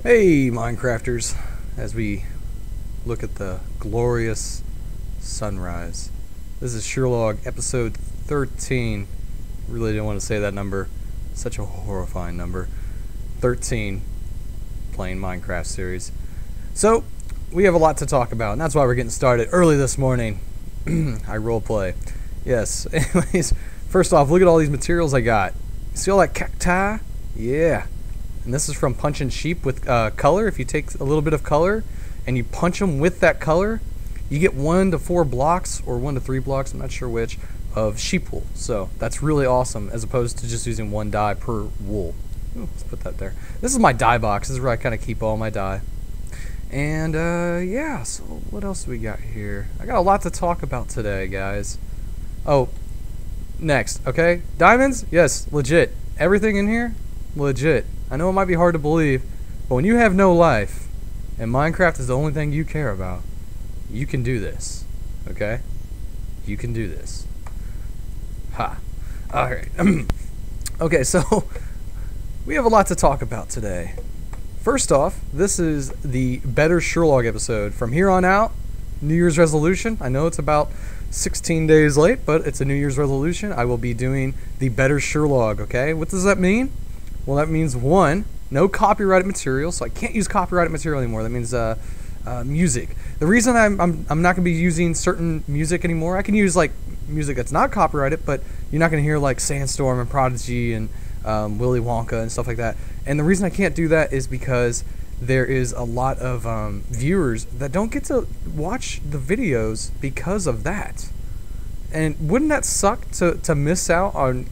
Hey Minecrafters, as we look at the glorious sunrise. This is Sherlock episode 13. Really didn't want to say that number. Such a horrifying number. 13 playing Minecraft series. So, we have a lot to talk about, and that's why we're getting started early this morning. I roleplay. Yes, anyways, first off, look at all these materials I got. See all that cacti? Yeah. And this is from punching sheep with color. If you take a little bit of color and you punch them with that color, you get 1 to 4 blocks, or 1 to 3 blocks, I'm not sure which, of sheep wool. So that's really awesome, as opposed to just using 1 dye per wool. Ooh, let's put that there. This is my dye box. This is where I kind of keep all my dye. And yeah, so what else do we got here? I got a lot to talk about today, guys. Oh, next, okay? Diamonds? Yes, legit. Everything in here? Legit. I know it might be hard to believe, but when you have no life, and Minecraft is the only thing you care about, you can do this, okay? You can do this. Ha. Alright. Okay, so we have a lot to talk about today. First off, this is the Better Sherlock episode. From here on out, New Year's resolution. I know it's about 16 days late, but it's a New Year's resolution. I will be doing the Better Sherlock, okay? What does that mean? Well, that means 1, no copyrighted material, so I can't use copyrighted material anymore. That means music. The reason I'm not going to be using certain music anymore, I can use like music that's not copyrighted, but you're not going to hear like Sandstorm and Prodigy and Willy Wonka and stuff like that. And the reason I can't do that is because there is a lot of viewers that don't get to watch the videos because of that. And wouldn't that suck to miss out on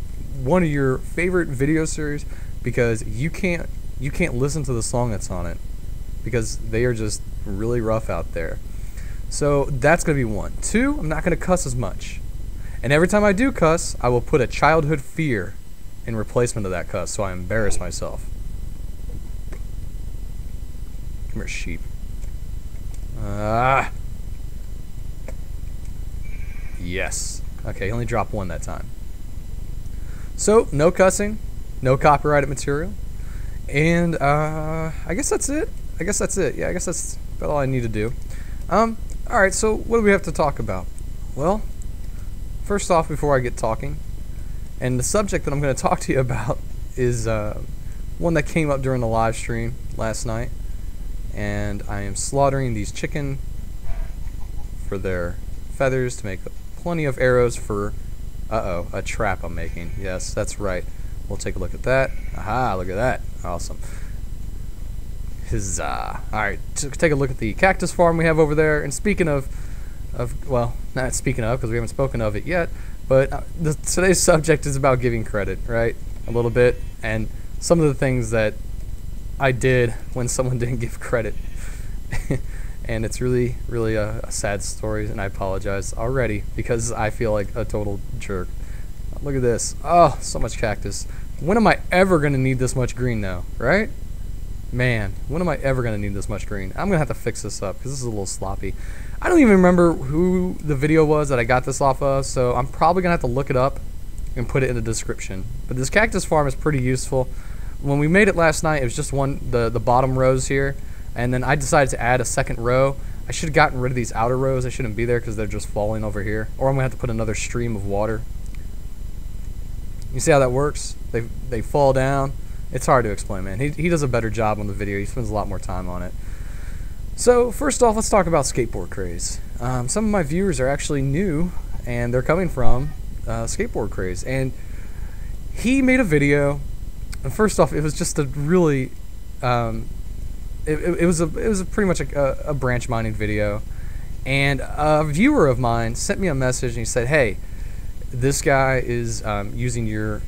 one of your favorite video series because you can't listen to the song that's on it because they are just really rough out there. So that's gonna be 1. 2, I'm not gonna cuss as much. And every time I do cuss, I will put a childhood fear in replacement of that cuss, so I embarrass myself. Come here, sheep. Yes. Okay, he only dropped 1 that time. So, no cussing, no copyrighted material, and I guess that's it. Yeah, I guess that's about all I need to do. Alright, so what do we have to talk about? Well, first off, before I get talking, and the subject that I'm going to talk to you about is one that came up during the live stream last night, and I am slaughtering these chicken for their feathers to make plenty of arrows for, a trap I'm making. Yes, that's right. We'll take a look at that. Aha, look at that. Awesome. Huzzah. Alright, take a look at the cactus farm we have over there. And speaking of well, not speaking of, because we haven't spoken of it yet, but today's subject is about giving credit, right? A little bit. And some of the things that I did when someone didn't give credit. And it's really, really a sad story, and I apologize already because I feel like a total jerk. Look at this. Oh, so much cactus. When am I ever going to need this much green now, right? Man, when am I ever going to need this much green? I'm going to have to fix this up because this is a little sloppy. I don't even remember who the video was that I got this off of, so I'm probably going to have to look it up and put it in the description. But this cactus farm is pretty useful. When we made it last night, it was just the bottom rows here. And then I decided to add a second row. I should have gotten rid of these outer rows. They shouldn't be there because they're just falling over here. Or I'm going to have to put another stream of water. You see how that works? They fall down. It's hard to explain, man. He does a better job on the video. He spends a lot more time on it. So, first off, let's talk about Skateboardcraze. Some of my viewers are actually new, and they're coming from Skateboardcraze. And he made a video. And first off, it was just a really... It was pretty much a branch mining video, and a viewer of mine sent me a message and he said, "Hey, this guy is using your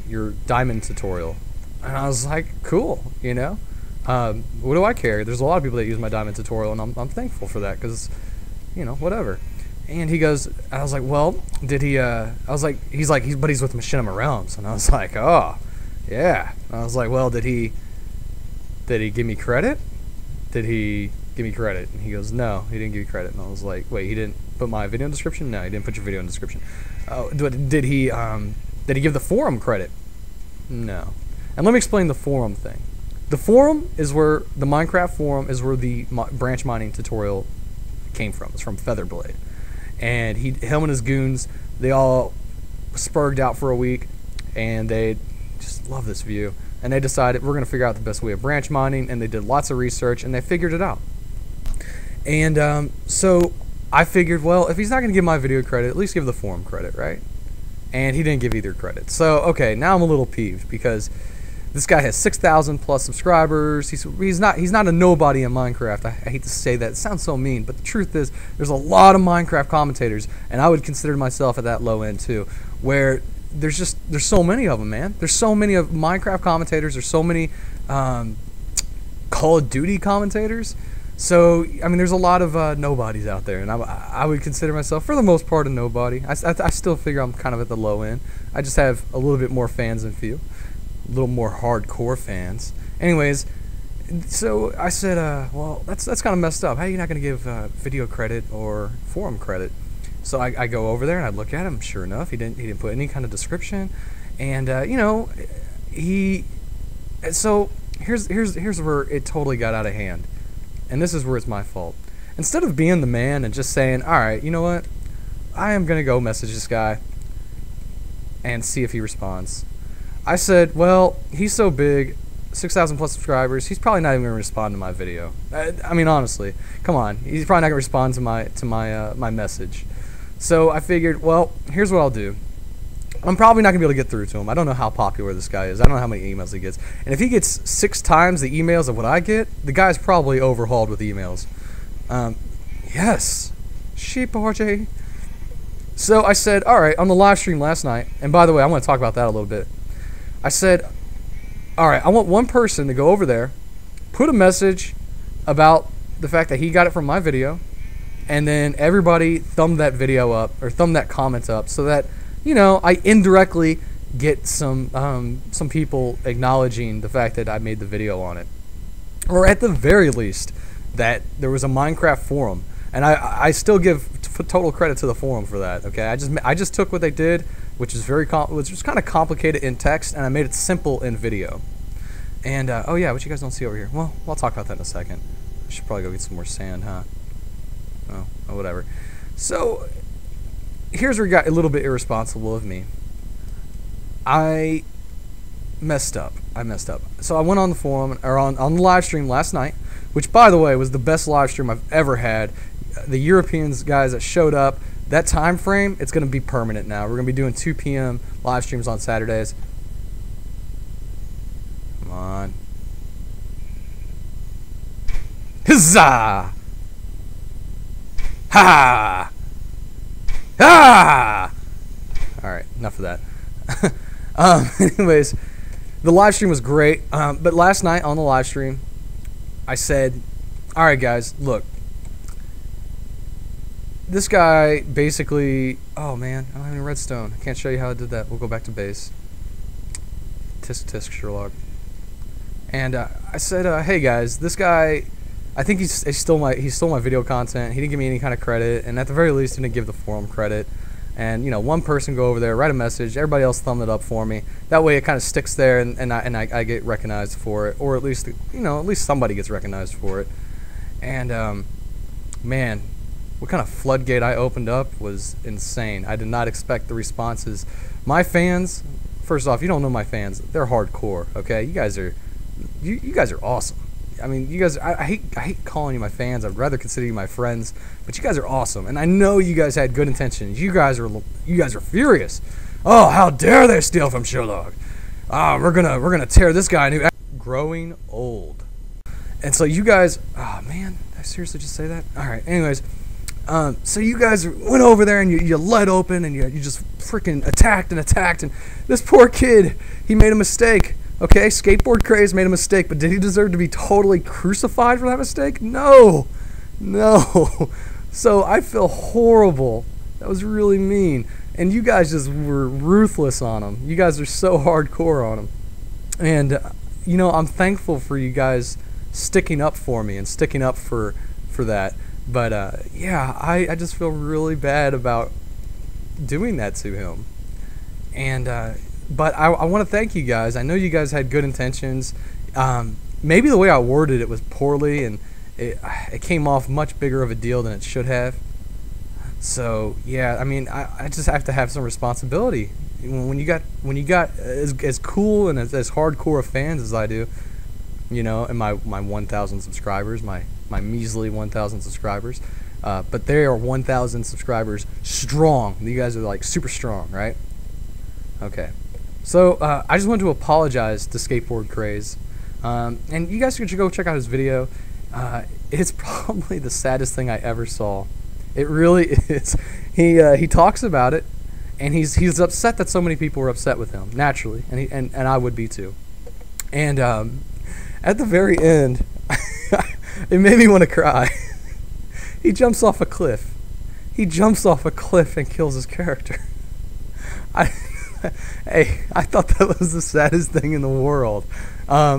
diamond tutorial," and I was like, "Cool, you know, what do I care? There's a lot of people that use my diamond tutorial, and I'm thankful for that because, you know, whatever." And he goes, I was like, "Well, did he?" I was like, "He's with Machinima Realms," and I was like, "Oh, yeah." I was like, "Well, did he give me credit? Did he give me credit?" And he goes, "No, he didn't give you credit." And I was like, "Wait, he didn't put my video in the description?" "No, he didn't put your video in the description." "Oh, did he give the forum credit?" "No." And let me explain the forum thing. The forum is where the Minecraft forum is where the branch mining tutorial came from. It's from Featherblade, and him and his goons, they all spurged out for a week, and they just love this view, and they decided we're going to figure out the best way of branch mining, and they did lots of research, and they figured it out. And so I figured, well, if he's not going to give my video credit, at least give the forum credit, right? And he didn't give either credit. So okay, now I'm a little peeved because this guy has 6,000 plus subscribers. He's not a nobody in Minecraft. I hate to say that. It sounds so mean, but the truth is there's a lot of Minecraft commentators, and I would consider myself at that low end too, where there's so many of them, man. There's so many of Minecraft commentators. There's so many Call of Duty commentators. So I mean, there's a lot of nobodies out there, and I would consider myself for the most part a nobody. I still figure I'm kind of at the low end. I just have a little bit more fans than few. A little more hardcore fans. Anyways, so I said, well, that's kind of messed up. How are you not going to give video credit or forum credit? So I go over there and I look at him. Sure enough, he didn't put any kind of description, and you know, So here's where it totally got out of hand, and this is where it's my fault. Instead of being the man and just saying, all right, you know what, I am going to go message this guy and see if he responds. I said, well, he's so big, 6,000 plus subscribers, he's probably not even going to respond to my video. I mean, honestly, come on, he's probably not going to respond to my message. So I figured, well, here's what I'll do. I'm probably not going to be able to get through to him. I don't know how popular this guy is. I don't know how many emails he gets. And if he gets 6 times the emails of what I get, the guy's probably overhauled with emails. Yes, Skateboard. So I said, all right, on the live stream last night, and by the way, I want to talk about that a little bit. I said, all right, I want one person to go over there, put a message about the fact that he got it from my video, and then everybody thumb that video up, or thumb that comment up, so that, you know, I indirectly get some people acknowledging the fact that I made the video on it. Or at the very least, that there was a Minecraft forum. And I still give total credit to the forum for that, okay? I just took what they did, which is which was kind of complicated in text, and I made it simple in video. And oh yeah, what you guys don't see over here. Well, I'll talk about that in a second. I should probably go get some more sand, huh? Oh, whatever. So here's where it got a little bit irresponsible of me. I messed up. So I went on the forum, or on the live stream last night, which, by the way, was the best live stream I've ever had. The Europeans guys that showed up, that time frame, it's going to be permanent now. We're going to be doing 2 p.m. live streams on Saturdays. Come on. Huzzah! Ha! Ha! Alright, enough of that. Anyways, the live stream was great, but last night on the live stream, I said, alright guys, look, this guy basically, oh man, I'm having redstone. I can't show you how I did that. We'll go back to base. Tisk tisk Sherlock. And I said, hey guys, this guy, I think he stole my video content. He didn't give me any kind of credit, and at the very least, he didn't give the forum credit. And you know, one person go over there, write a message, everybody else thumb it up for me. That way, it kind of sticks there, and I get recognized for it, or at least, you know, at least somebody gets recognized for it. And man, what kind of floodgate I opened up was insane. I did not expect the responses. My fans, first off, you don't know my fans. They're hardcore. Okay, you guys are awesome. I mean, you guys, I hate calling you my fans. I'd rather consider you my friends, but you guys are awesome, and I know you guys had good intentions. You guys are furious. Oh, how dare they steal from Sherlock? Ah, we're gonna tear this guy new. Growing old, and so you guys, oh man, did I seriously just say that? All right. Anyways, so you guys went over there and you let open and you just freaking attacked, and this poor kid, he made a mistake. Okay, Skateboardcraze made a mistake, but did he deserve to be totally crucified for that mistake? No. So I feel horrible. That was really mean. And you guys just were ruthless on him. You guys are so hardcore on him. And, you know, I'm thankful for you guys sticking up for me and sticking up for that. But, yeah, I just feel really bad about doing that to him. And, but I want to thank you guys. I know you guys had good intentions. You maybe the way I worded it was poorly, and it came off much bigger of a deal than it should have. So yeah, I mean, I just have to have some responsibility. When you got as cool and as hardcore of fans as I do, you know, and my 1,000 subscribers, my measly 1,000 subscribers, but they are 1,000 subscribers strong. You guys are like super strong, right? Okay, so I just wanted to apologize to Skateboardcraze, and you guys should go check out his video. It's probably the saddest thing I ever saw. It really is. He talks about it, and he's upset that so many people were upset with him, naturally, and I would be too. And at the very end, it made me want to cry. He jumps off a cliff. He jumps off a cliff and kills his character. Hey, I thought that was the saddest thing in the world.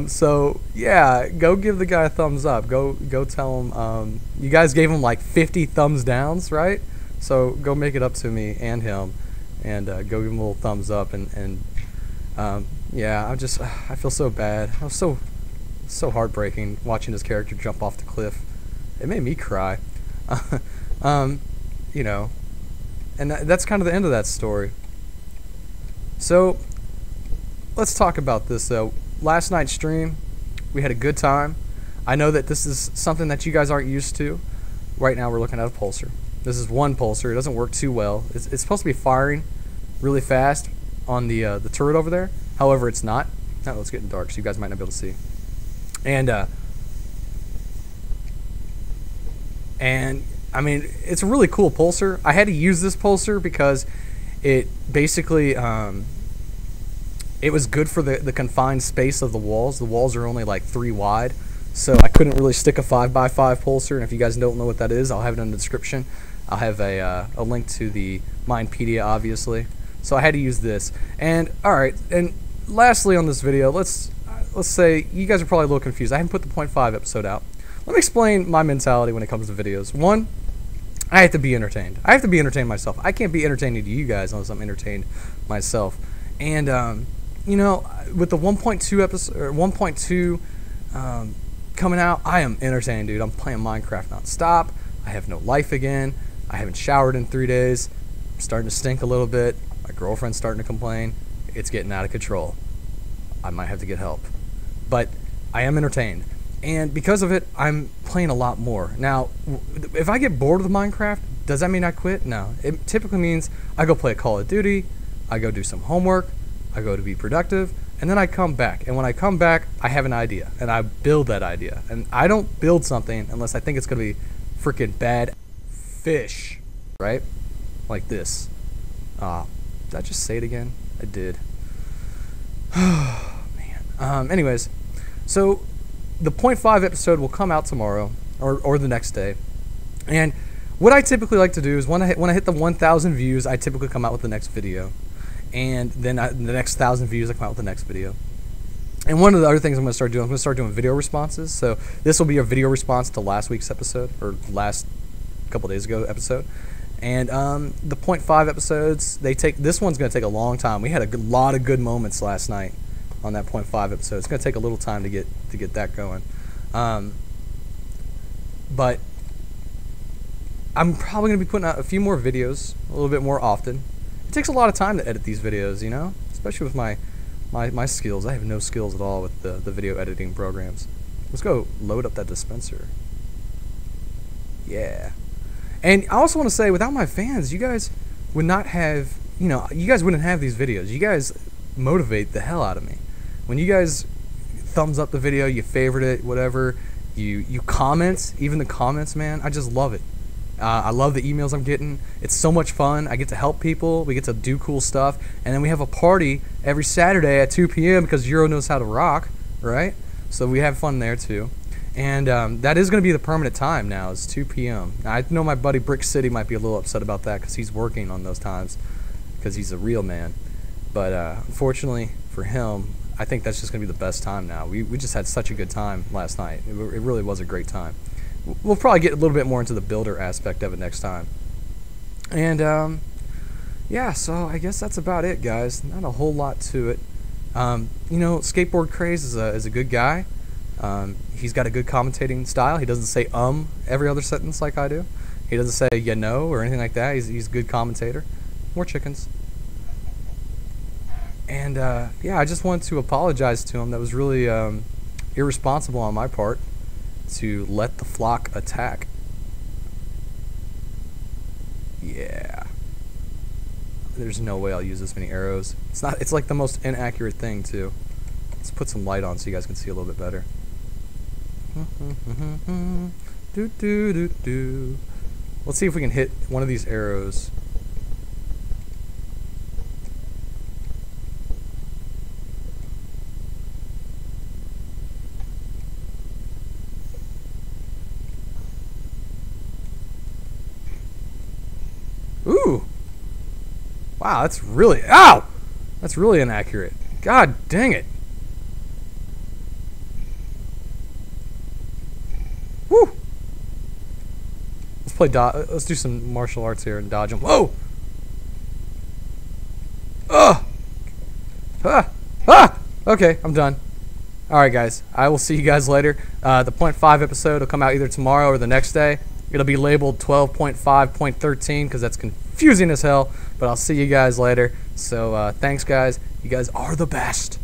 So yeah, go give the guy a thumbs up. Go tell him. You guys gave him like 50 thumbs downs, right? So go make it up to me and him, and go give him a little thumbs up. And yeah, I feel so bad. I was so heartbreaking watching his character jump off the cliff. It made me cry. You know, and that's kind of the end of that story. So let's talk about this though. Last night's stream, we had a good time. I know that this is something that you guys aren't used to. Right now we're looking at a pulsar. This is one pulsar. It doesn't work too well. It's supposed to be firing really fast on the turret over there. However, it's not. Oh, it's getting dark, so you guys might not be able to see. And I mean, it's a really cool pulsar. I had to use this pulsar because it basically it was good for the confined space of the walls. The walls are only like 3 wide, so I couldn't really stick a 5x5 pulsar. And if you guys don't know what that is, I'll have it in the description. I'll have a link to the Minepedia, obviously. So I had to use this. And all right, and lastly on this video, let's say you guys are probably a little confused. I haven't put the 0.5 episode out. Let me explain my mentality when it comes to videos. One, I have to be entertained. I have to be entertained myself. I can't be entertaining to you guys unless I'm entertained myself. And you know, with the 1.2 episode or 1.2 coming out, I am entertained, dude. I'm playing Minecraft nonstop. I have no life again. I haven't showered in 3 days. I'm starting to stink a little bit. My girlfriend's starting to complain. It's getting out of control. I might have to get help. But I am entertained. And because of it, I'm playing a lot more. Now, if I get bored with Minecraft, does that mean I quit? No. It typically means I go play Call of Duty, I go do some homework, I go to be productive, and then I come back. And when I come back, I have an idea, and I build that idea. And I don't build something unless I think it's going to be freaking bad fish, right? Like this. Did I just say it again? I did. Oh, man. Anyways, so the 0.5 episode will come out tomorrow or the next day. And what I typically like to do is when I hit the 1,000 views, I typically come out with the next video. And then the next 1,000 views, I come out with the next video. And one of the other things I'm going to start doing video responses. So this will be a video response to last week's episode, or last couple days ago episode. And the 0.5 episodes, this one's going to take a long time. We had a lot of good moments last night on that 0.5 episode. It's going to take a little time to get that going. But I'm probably going to be putting out a few more videos a little bit more often. It takes a lot of time to edit these videos, you know, especially with my skills. I have no skills at all with the video editing programs. Let's go load up that dispenser. Yeah. And I also want to say, without my fans, you guys would not have, you know, you guys wouldn't have these videos. You guys motivate the hell out of me. When you guys thumbs up the video, you favorite it, whatever, you comment, even the comments, man, I just love it. I love the emails I'm getting. It's so much fun. I get to help people. We get to do cool stuff. And then we have a party every Saturday at 2 p.m. because Euro knows how to rock, right? So we have fun there too. And that is going to be the permanent time now, is 2 p.m. I know my buddy Brick City might be a little upset about that because he's working on those times because he's a real man. But unfortunately for him, I think that's just going to be the best time now. We just had such a good time last night. It really was a great time. We'll probably get a little bit more into the builder aspect of it next time. And yeah, so I guess that's about it, guys. Not a whole lot to it. You know, Skateboardcraze is a good guy. He's got a good commentating style. He doesn't say every other sentence like I do. He doesn't say you know or anything like that. He's a good commentator. More chickens. And yeah, I just wanted to apologize to him. That was really irresponsible on my part to let the flock attack. Yeah. There's no way I'll use this many arrows. It's like the most inaccurate thing too. Let's put some light on so you guys can see a little bit better. Do do do do. Let's see if we can hit one of these arrows. Ooh! Wow, that's really... Ow! That's really inaccurate. God dang it. Woo! Let's do some martial arts here and dodge them. Whoa! Ugh! Ah! Ah! Okay, I'm done. Alright guys, I will see you guys later. The 0.5 episode will come out either tomorrow or the next day. It'll be labeled 12.5.13 because that's confusing as hell. But I'll see you guys later. So thanks guys. You guys are the best.